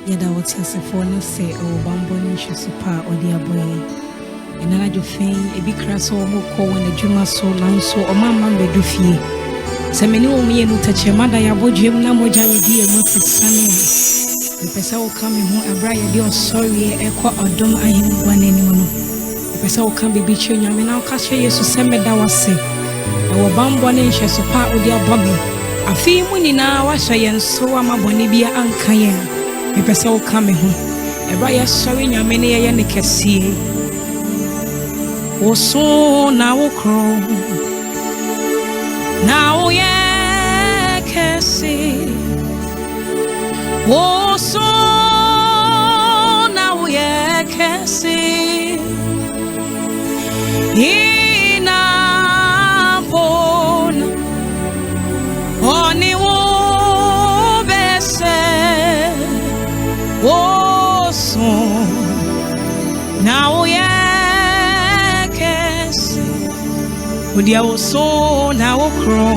Yada what you say for no say oh bambo ni super or the boy. And I do feign a big crass or more call when the juma so long so or mamma be do fee. So many me no touch your mother ya bojim na moja ye motive sana. The person will come home a bride dear sorry a qua or dom I him one anyone. The person will come be between you now catch you so send me that was say. I will bambo ni super or the bobby. A fee money now was I and so am a bonibia and cayenne. Me pesa wo ka me ho e bra ya sori nyame ne ye ne kese wo so na wo kro na wo ye kese wo so na wo ye kese ina pon oni wo oh, so now yes, would you so now crow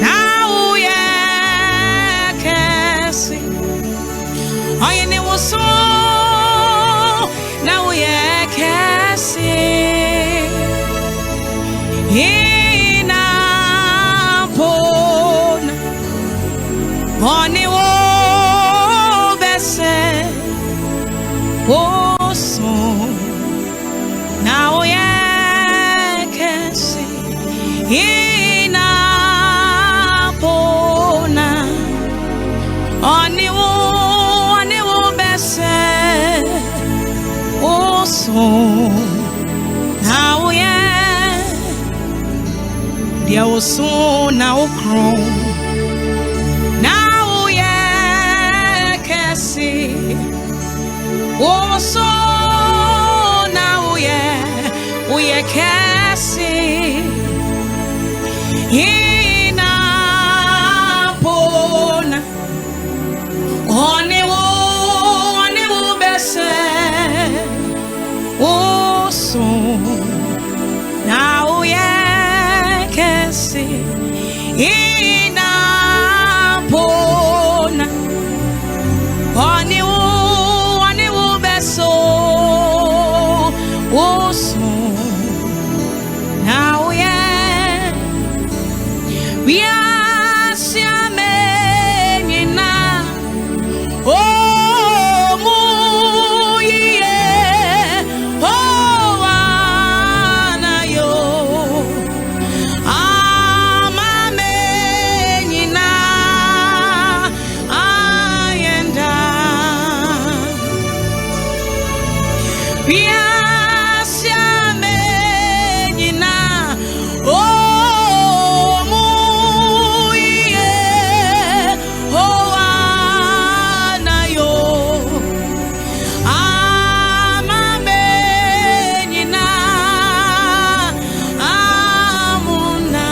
now yes, I never so now yes, in a pon on oh, so now I can see in a pona on you best. Oh, so now there was so now crown now can see. Oh, so now we can see in a pona on you best. Oh, so now we can see in a pona on you. So, oh, so now we are seeing now. Oh, yeah, oh, anayo, amamenina, ayenda. Yes, yamenina, oh, muye, oh, anayo, amamenina, amuna,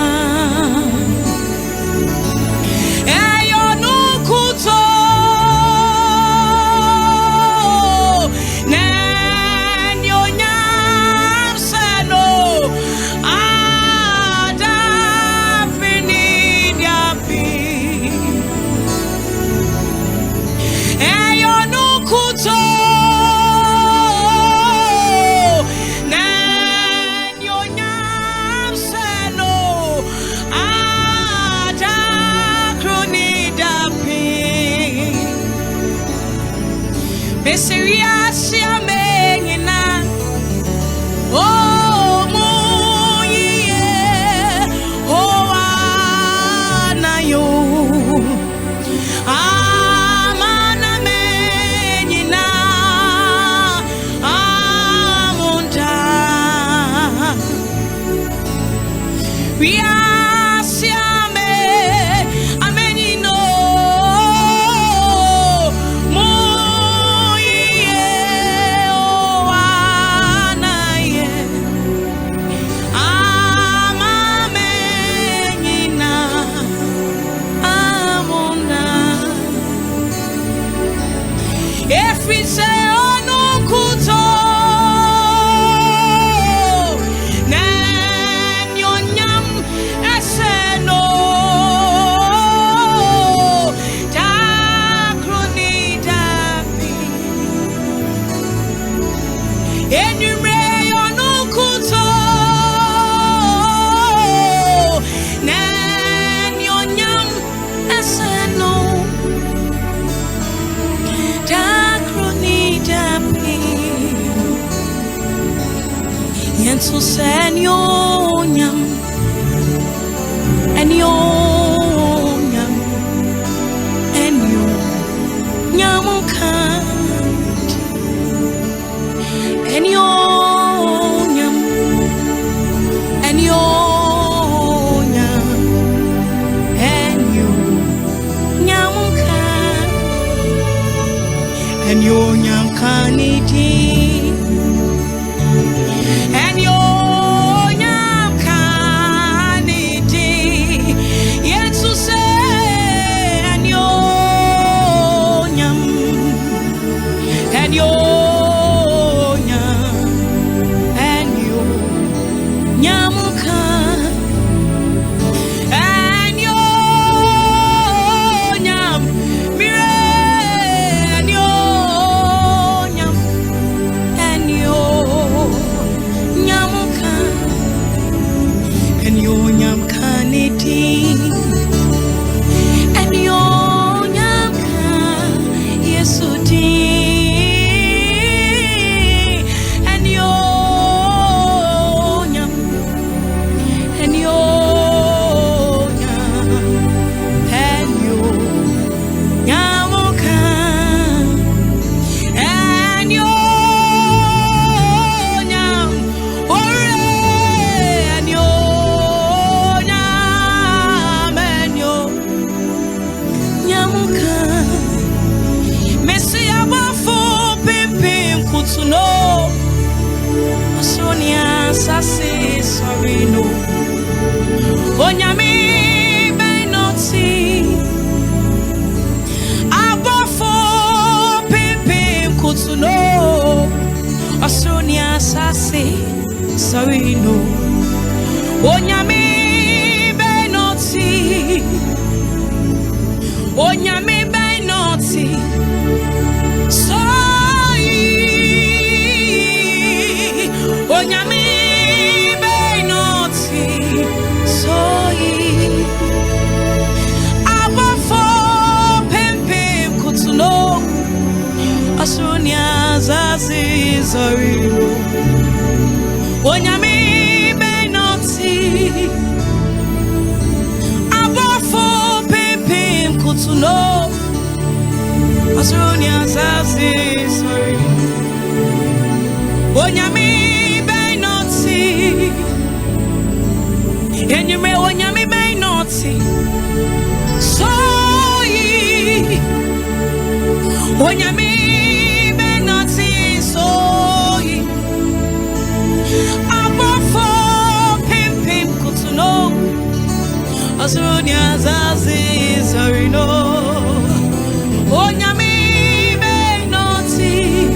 eyo nukuto. Serious, yamenina, oh, muye, oh, anayo, amana menina, amonta, we are siame, amenino. Jesus and yonyam and yonyam and yonyam kind and yonyam and yonyam and yonyam kind and yonyam kaniti. Sorry, no. Onyami may not see. Abofo pimpim kutuno. Osonia sase. Sorry, no. Onyami may not see. Onyami may not see. Sorry. Onyami. Sorry, Onyami may not see. Abofo pimpim kutuno. Asunya zazi sorry. Onyami may not see. And you may Onyami may not see. Sorry, Onyami. Asunya zazi sorry no. Onyami may not see.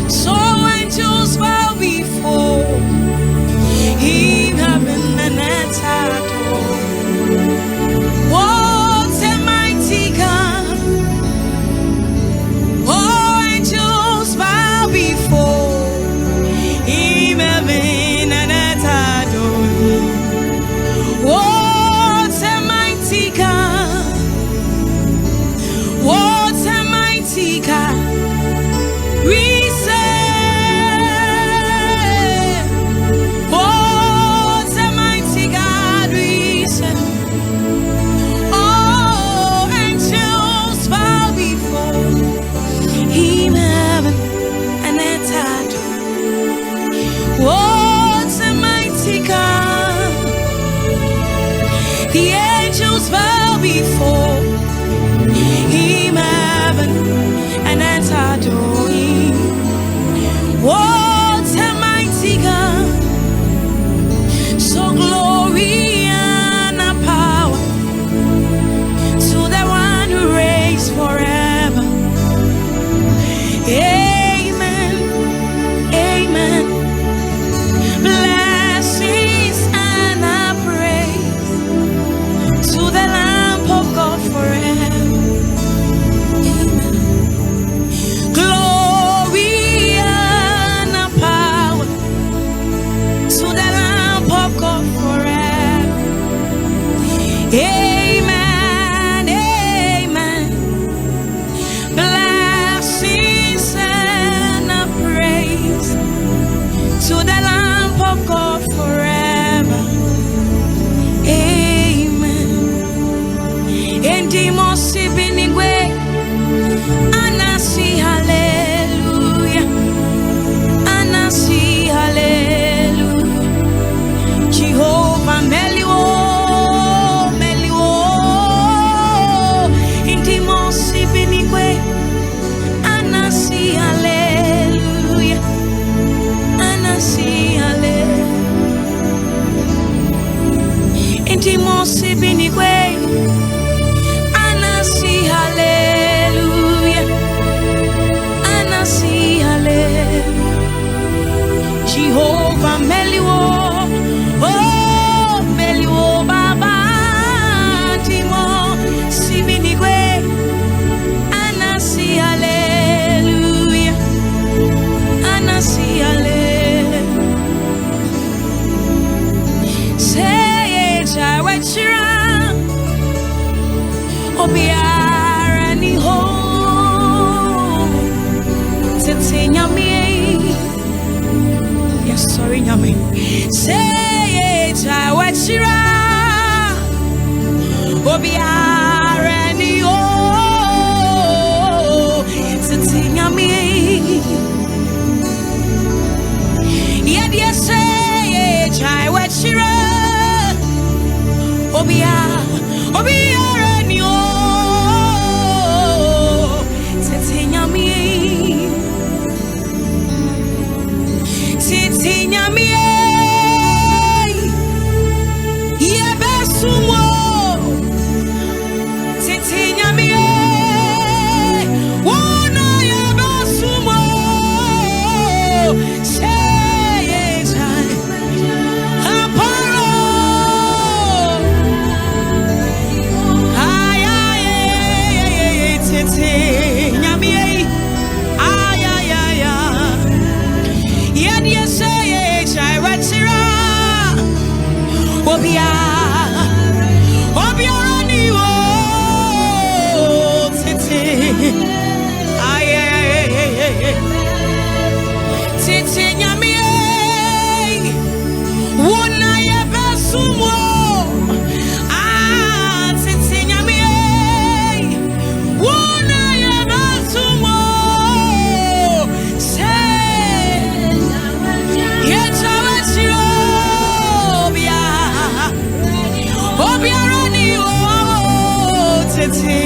So angels bow before Him, heaven and earth adore. What a mighty God! Oh, angels bow before Him, heaven and earth adore. What a mighty God! What a mighty God! We serve. What a mighty God we serve. Oh, angels bow before Him, heaven and earth adore. What a mighty God! The angels bow before Him, heaven and earth adore Him. What a mighty God! So glory and power to the one who reigns forever. Amen. Amen. Blessings and praise to the Lamb of God forever. Amen. Glory and power to the Lamb of God forever. Amen. Amen. Blessings and praise to the Lamb obiara ni ho tete nyame yes sorry nyame say ja wachira obiara ni ho tete nyame yeah say ja wachira obiara ni ho tete nyame yeah besumo tete nyame wona yeah besumo say aparo ay tete nyame ay yeah dia say chai wachira obiara ni wo tete ay tete nyame wona ye besumo tete nyame wona ye besumo say ye chawachiro obiara ni wo tete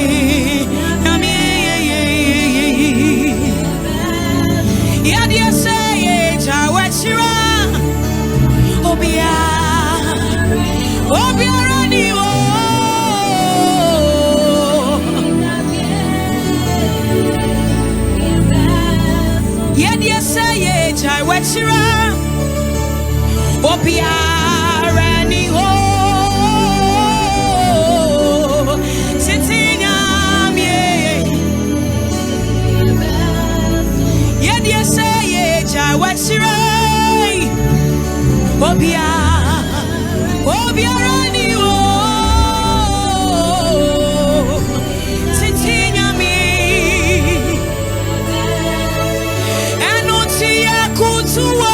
nyame ya dia say chawachiro obiara ni wo ya dia say chawachiro obiara ni wo tete nyame ya dia say chawachiro obiara ni wo tete nyame eno ti akutuwo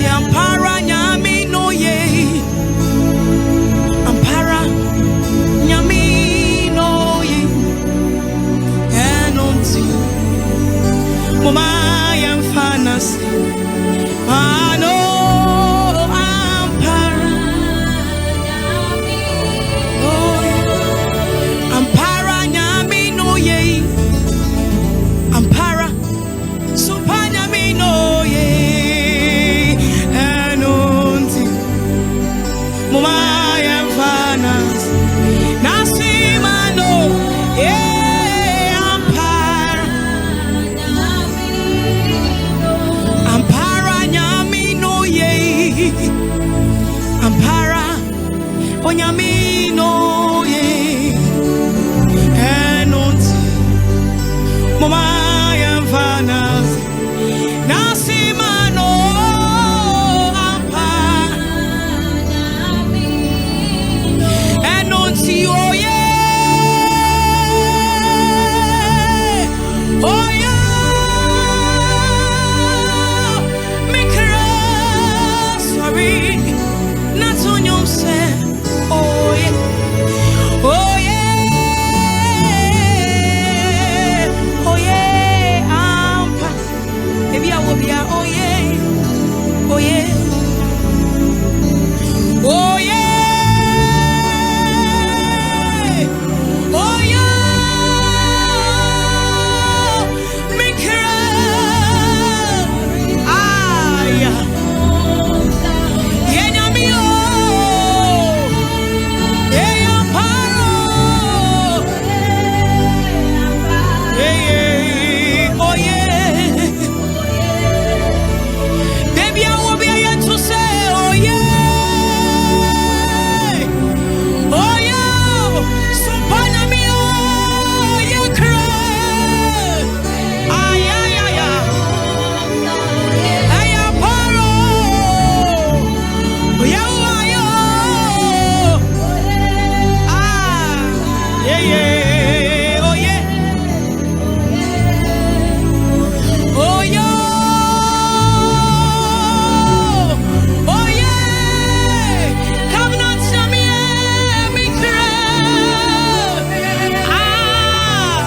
ampara nyami no ye. Ampara nyami no ye. Enonti mama yamfanas. Ano ampara nyami no ye. Ampara nyami no ye. Ampara supanya mi no ye. Enonti mama yamfanas. Nasima no ye. Ampara nyami no ye. Ampara onyami no ye. Enonti mama yamfanas. Nasima no ampara nyami. Enonti oh yeah. Oh yeah. Mikra sorry. Not on your set. Oh yeah. Oh yeah. Oh yeah. Ampa. Maybe I will be a oh yeah. Oh yeah. Oh yeah. Oh yeah. Mikra. Ah yeah. Yeah, nyami oh. Yeah, amparo. Yeah. Oh yeah. Baby, I will be here to say, oh yeah. Oh yeah. Supana mi oh yeah cry. Ah yeah yeah yeah. Ay amparo. Oh yeah oh yeah. Ah yeah yeah. Oh yeah. Oh yeah. Oh yeah. Come not to me, me cry. Ah.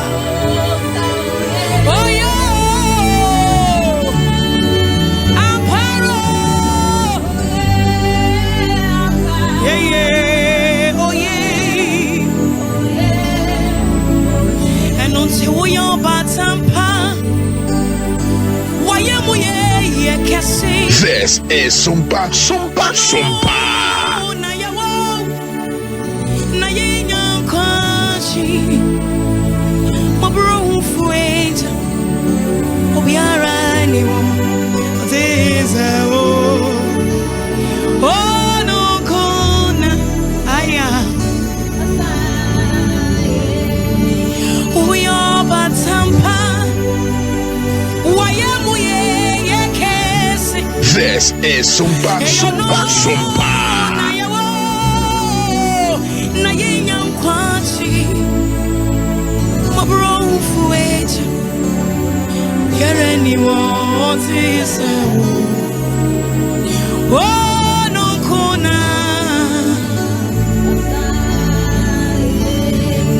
Oh yeah. Amparo. Yeah yeah. Oh yeah. And until we are batampa. Why am we yeah kesi? This is Sumpa. Na yawo. Na yenya kwachi. Mabro fueta. Obiara ni wo. Oteza wo. Oh no kona. Aya. We are batampa. Why am we yeah kesi? This is Sumpa. Na yawo. Na yenya kwachi. Mabro fueta. Yere ni wo oteza wo. Oh no kona.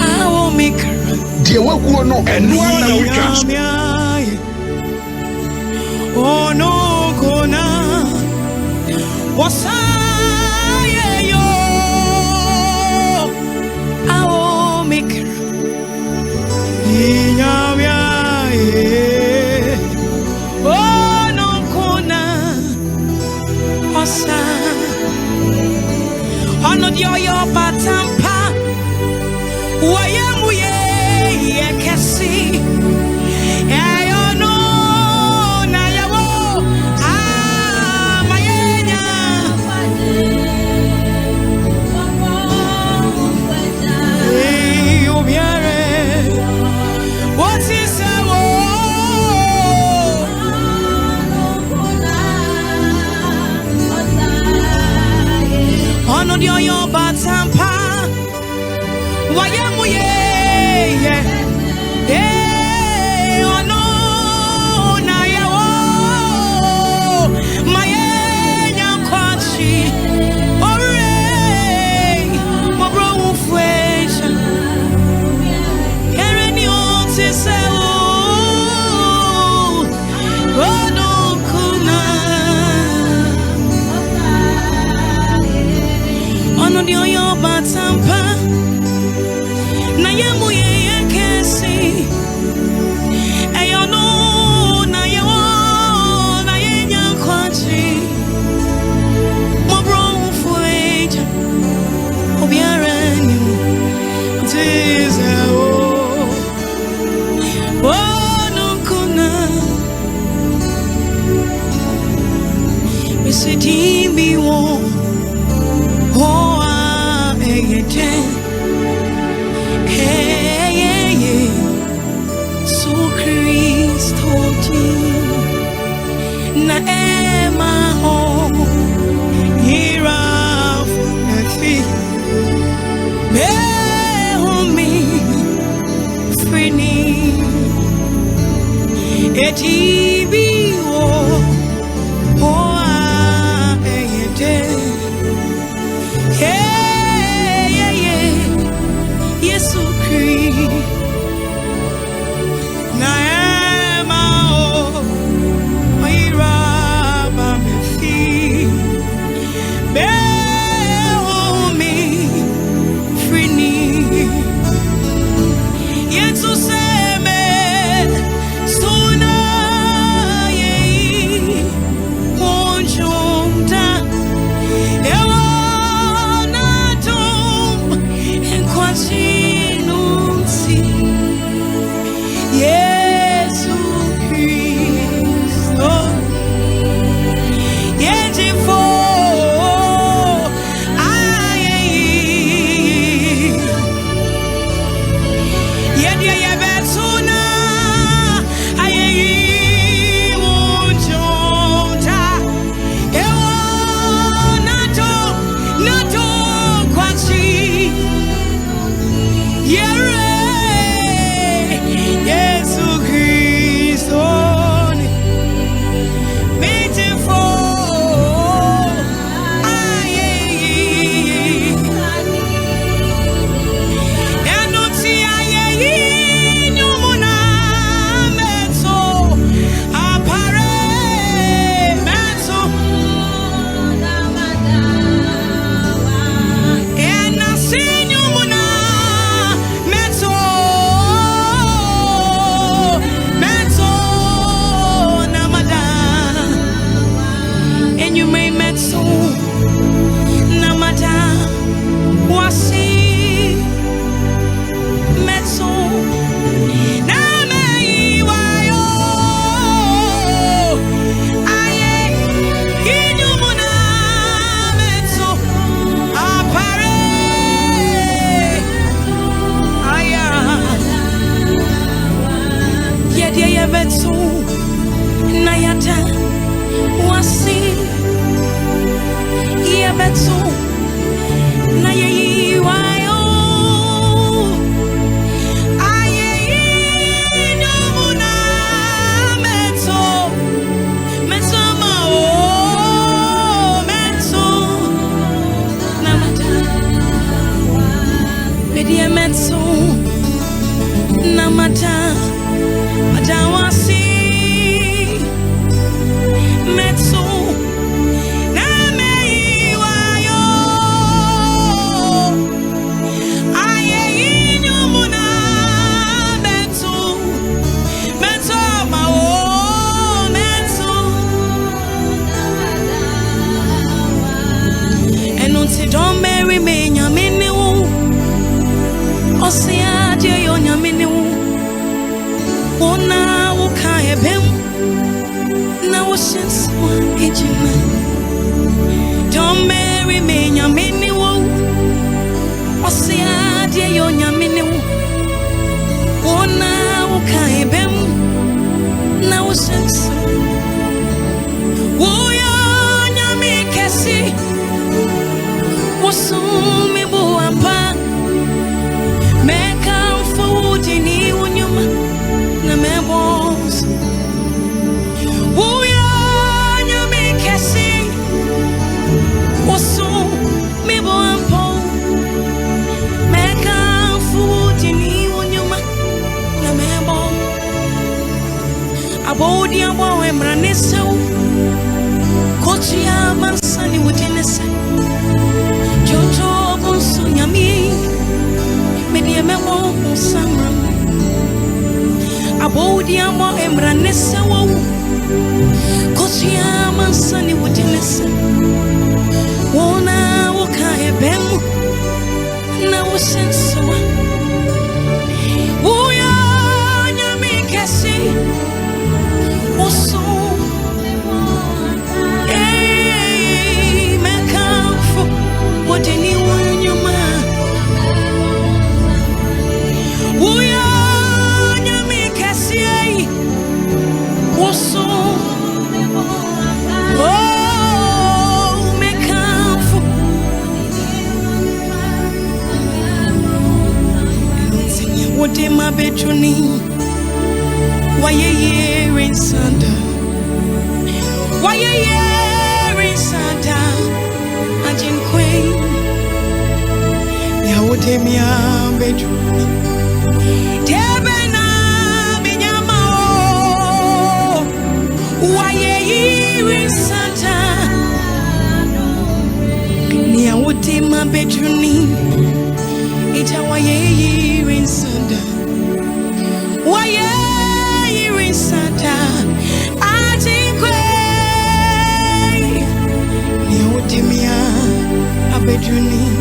I will make her. Deɛ waguo no ɛno ara na wotwa so. Oh no kona. Wasaye yo. I will make her. Oh no kona. Wasa. Ono dio yo batampa. Wayamu ye kesi. Ayo no na yawo. Ah mayenya. etibi o ayete Yesu Christ na ema o ira ba me fi be o mi frini Yesu se me suna ye onjumta ewa na tum en quasi Yesu Cristo Yejifo aye Yedia yebetuna aye unjota ewo nato kwachi yere Yesu Cristo beautiful aye Enuti aye nyumuna meto apare meto enasi nyumuna meto Nayata wasi yebetu nayi wayo aye nyumuna meto ma o meto namata media meto namata adawasi Metsu na mei wayo aye inyumuna metsu ma o metsu enunti don marry me nyamene wo osia je yo nyamene wo ona wo ka ebem na washes ejima don't marry me nyamini wo osia die yo nyamini wo ona wo kai bem na washes wo yo nyami kesi wo sumi bo apa meka food ni unyuma na mebos Abodi abo emranese kochi amansani wudinese jojo bonso nyami medi ememo samra abodi abo emranese kochi amansani wudinese wona woka ebem na wosenso uya nyami kesi oso mekafu wodeni wanyuma uya nyami kesi oso mekafu wode mabetuni waye in Santa. Why you in Santa? Ajin Queen. Yawotemia bedroom. Tebena binyama. Why you in Santa? Yawotemia bedroom. Ita why you in Santa? Why you in Santa? Ajin Queen. Yawotemia bedroom.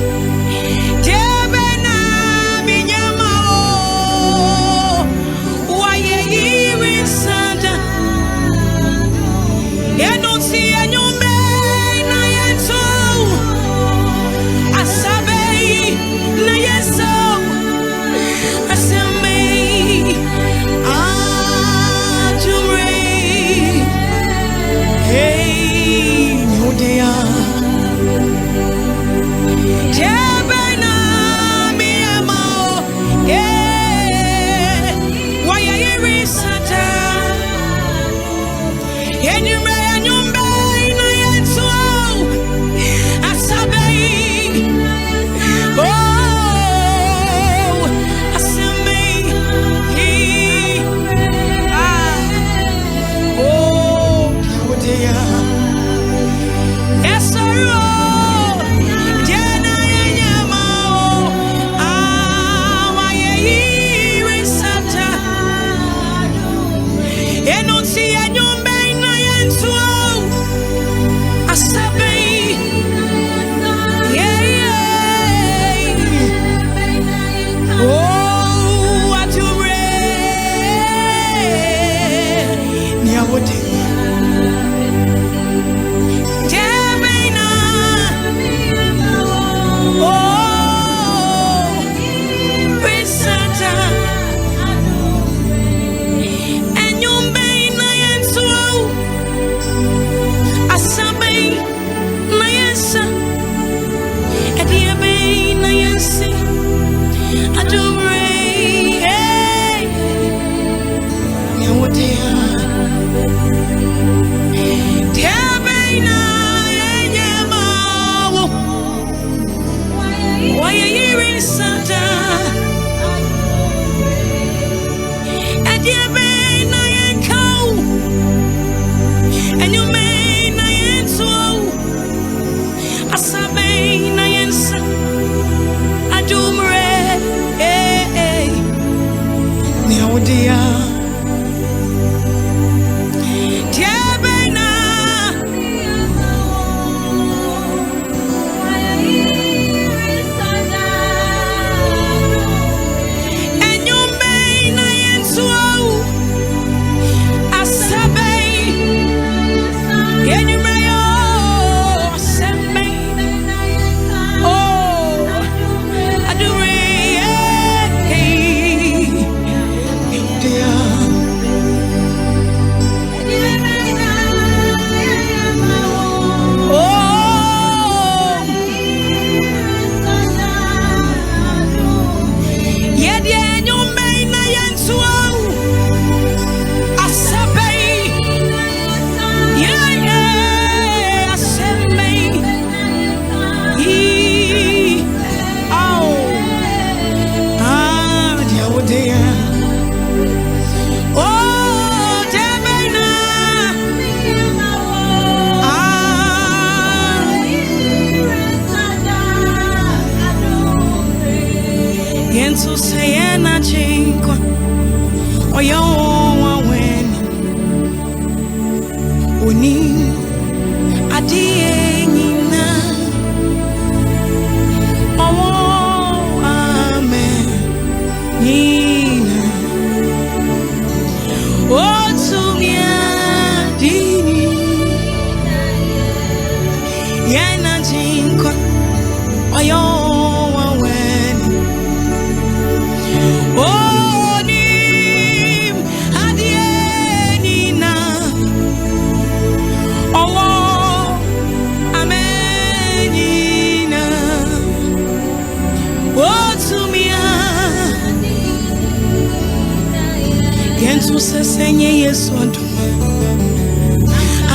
Senye Yesu aduma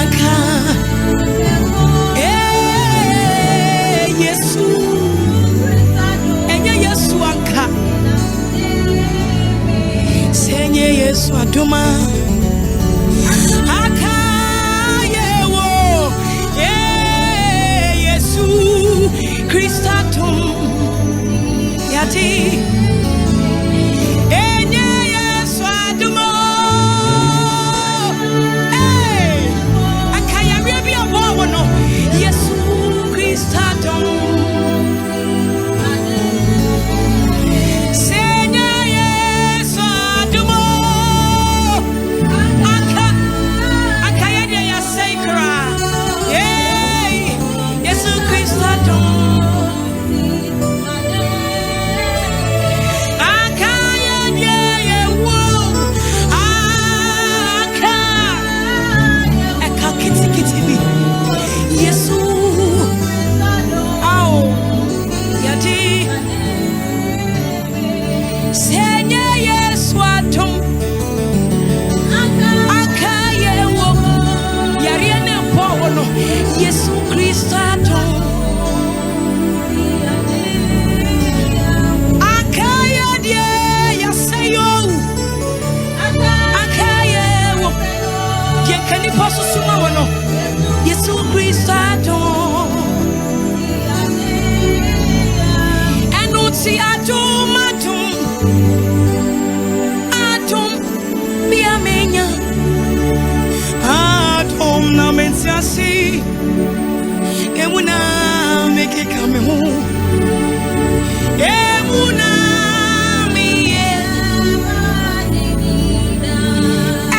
Anka Yesu Enye Yesu anka Senye Yesu aduma Anka Yewo Yesu Christatum Yati Yesu Christo Akaya die yasayo Akaya wo Yekani poso suma wono Yesu Christo Enuti atum biamenya Atum na mensiasi Emuna make it come home. Emuna me.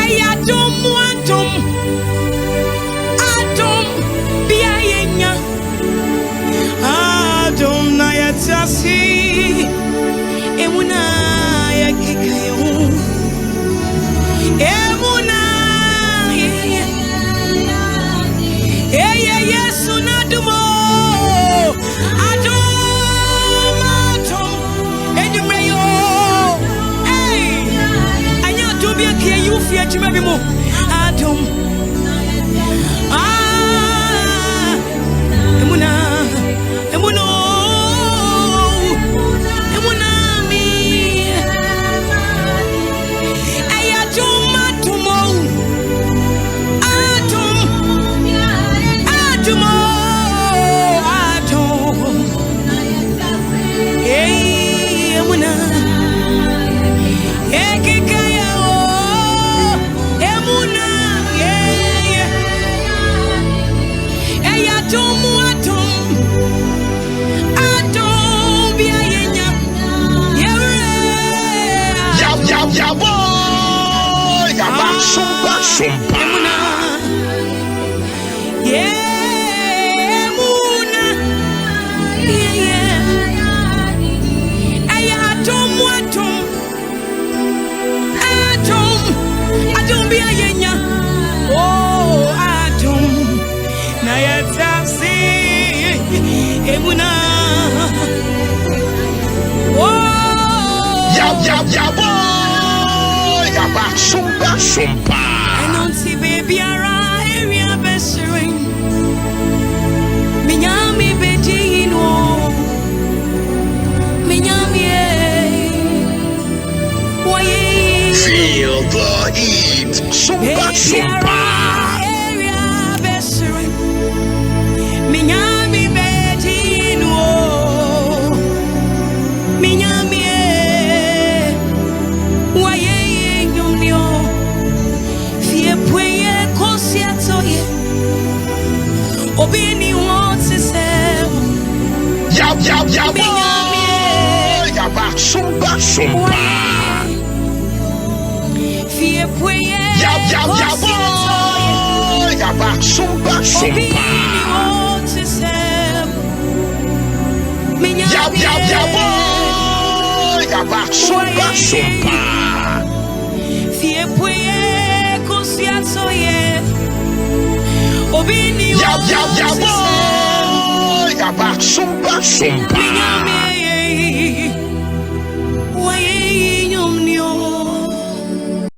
Ayatum wantum. Atum biayenya. Atum na yatasi. Emuna yakikayo. Emuna. Yesu nadumo adumatum edumreyo anya tobia ke yufi adwuma bi mo adum emuna mi ayatumatum Sumpa. I don't see baby area bessering. Minyami bedino. Minyami feel the heat. Sumpa. Area bessering. Minyami bedino. Minyami Obini wants to say, Sumpa. Fie puye, Sumpa. Obini wants to say, Sumpa. Fie puye, kosiatoye. Obini wants to say, Sumpa.